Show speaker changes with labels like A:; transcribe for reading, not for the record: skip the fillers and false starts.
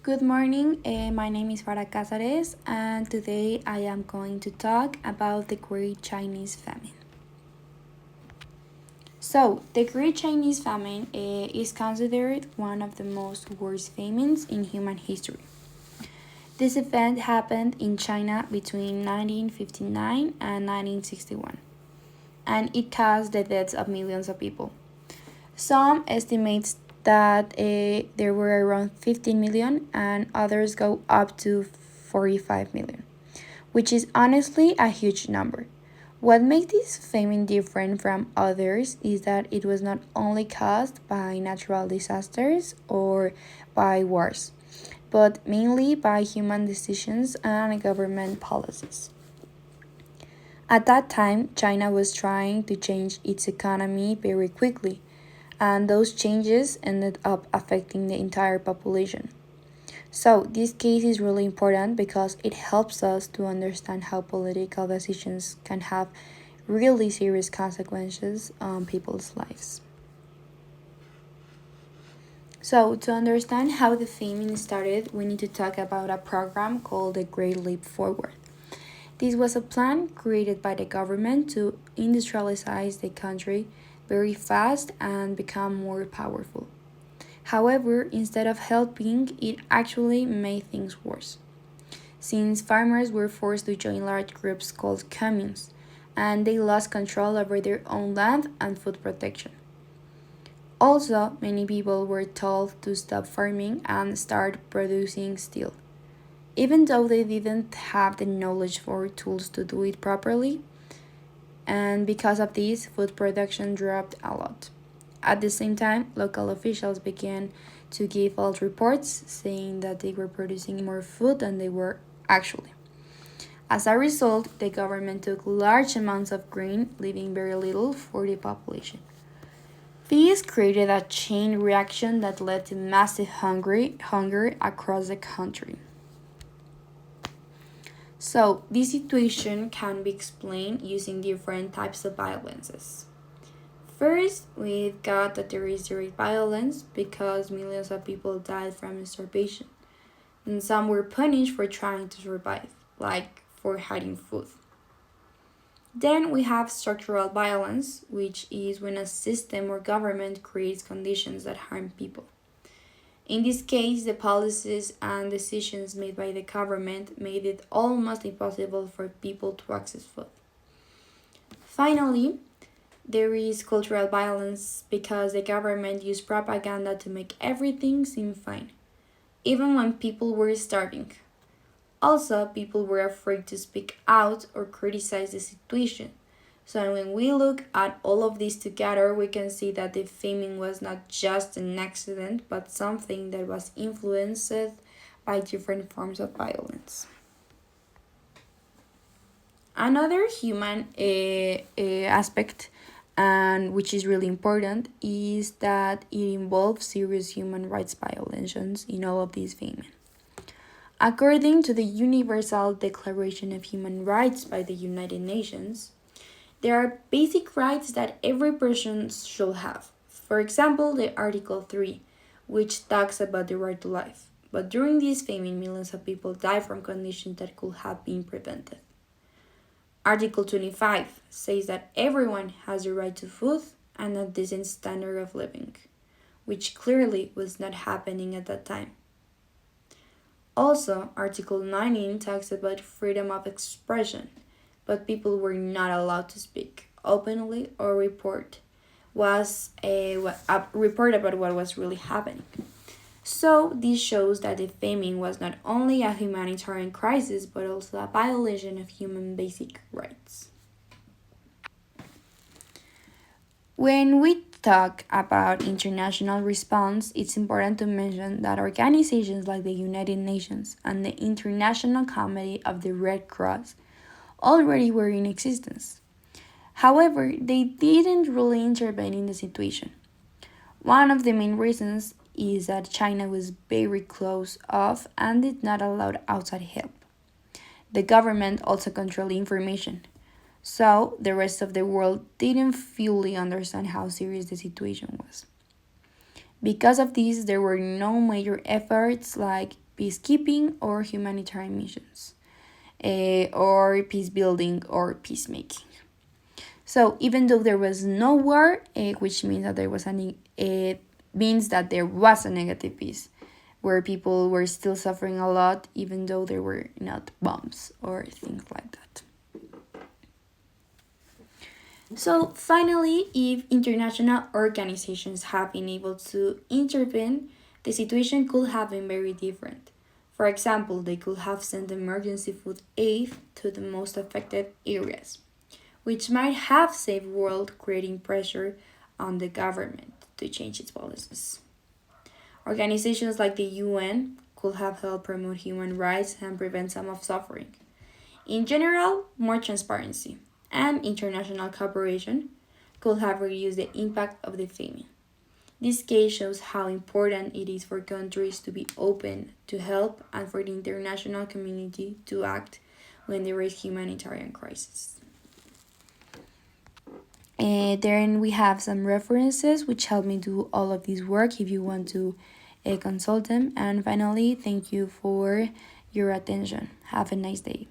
A: Good morning. My name is Farah Casares, and today I am going to talk about the Great Chinese Famine. So, the Great Chinese Famine is considered one of the most worst famines in human history. This event happened in China between 1959 and 1961, and it caused the deaths of millions of people. Some estimates that there were around 15 million, and others go up to 45 million, which is honestly a huge number. What makes this famine different from others is that it was not only caused by natural disasters or by wars, but mainly by human decisions and government policies. At that time, China was trying to change its economy very quickly, and those changes ended up affecting the entire population. So, this case is really important because it helps us to understand how political decisions can have really serious consequences on people's lives. So, to understand how the famine started, we need to talk about a program called the Great Leap Forward. This was a plan created by the government to industrialize the country very fast and become more powerful. However, instead of helping, it actually made things worse, since farmers were forced to join large groups called communes, and they lost control over their own land and food protection. Also, many people were told to stop farming and start producing steel. Even though they didn't have the knowledge or tools to do it properly, and because of this, food production dropped a lot. At the same time, local officials began to give false reports saying that they were producing more food than they were actually. As a result, the government took large amounts of grain, leaving very little for the population. This created a chain reaction that led to massive hunger across the country. So, this situation can be explained using different types of violences. First, we've got that there is direct violence because millions of people died from starvation, and some were punished for trying to survive, like for hiding food. Then we have structural violence, which is when a system or government creates conditions that harm people. In this case, the policies and decisions made by the government made it almost impossible for people to access food. Finally, there is cultural violence because the government used propaganda to make everything seem fine, even when people were starving. Also, people were afraid to speak out or criticize the situation. So, when we look at all of this together, we can see that the famine was not just an accident, but something that was influenced by different forms of violence. Another human aspect, and which is really important, is that it involves serious human rights violations in all of these famine. According to the Universal Declaration of Human Rights by the United Nations, there are basic rights that every person should have. For example, the Article 3, which talks about the right to life. But during this famine, millions of people died from conditions that could have been prevented. Article 25 says that everyone has the right to food and a decent standard of living, which clearly was not happening at that time. Also, Article 19 talks about freedom of expression, but people were not allowed to speak openly or report about what was really happening. So, this shows that the famine was not only a humanitarian crisis but also a violation of human basic rights. When we talk about international response, it's important to mention that organizations like the United Nations and the International Committee of the Red Cross already were in existence. However, they didn't really intervene in the situation. One of the main reasons is that China was very close off and did not allow outside help. The government also controlled information, so the rest of the world didn't fully understand how serious the situation was. Because of this, there were no major efforts like peacekeeping or humanitarian missions, or peace building or peacemaking. So even though there was no war, which means that there was means that there was a negative peace, where people were still suffering a lot, even though there were not bombs or things like that. So finally, if international organizations have been able to intervene, the situation could have been very different. For example, they could have sent emergency food aid to the most affected areas, which might have saved the world, creating pressure on the government to change its policies. Organizations like the UN could have helped promote human rights and prevent some of suffering. In general, more transparency and international cooperation could have reduced the impact of the famine. This case shows how important it is for countries to be open to help and for the international community to act when there is humanitarian crisis. Then we have some references which help me do all of this work if you want to consult them. And finally, thank you for your attention. Have a nice day.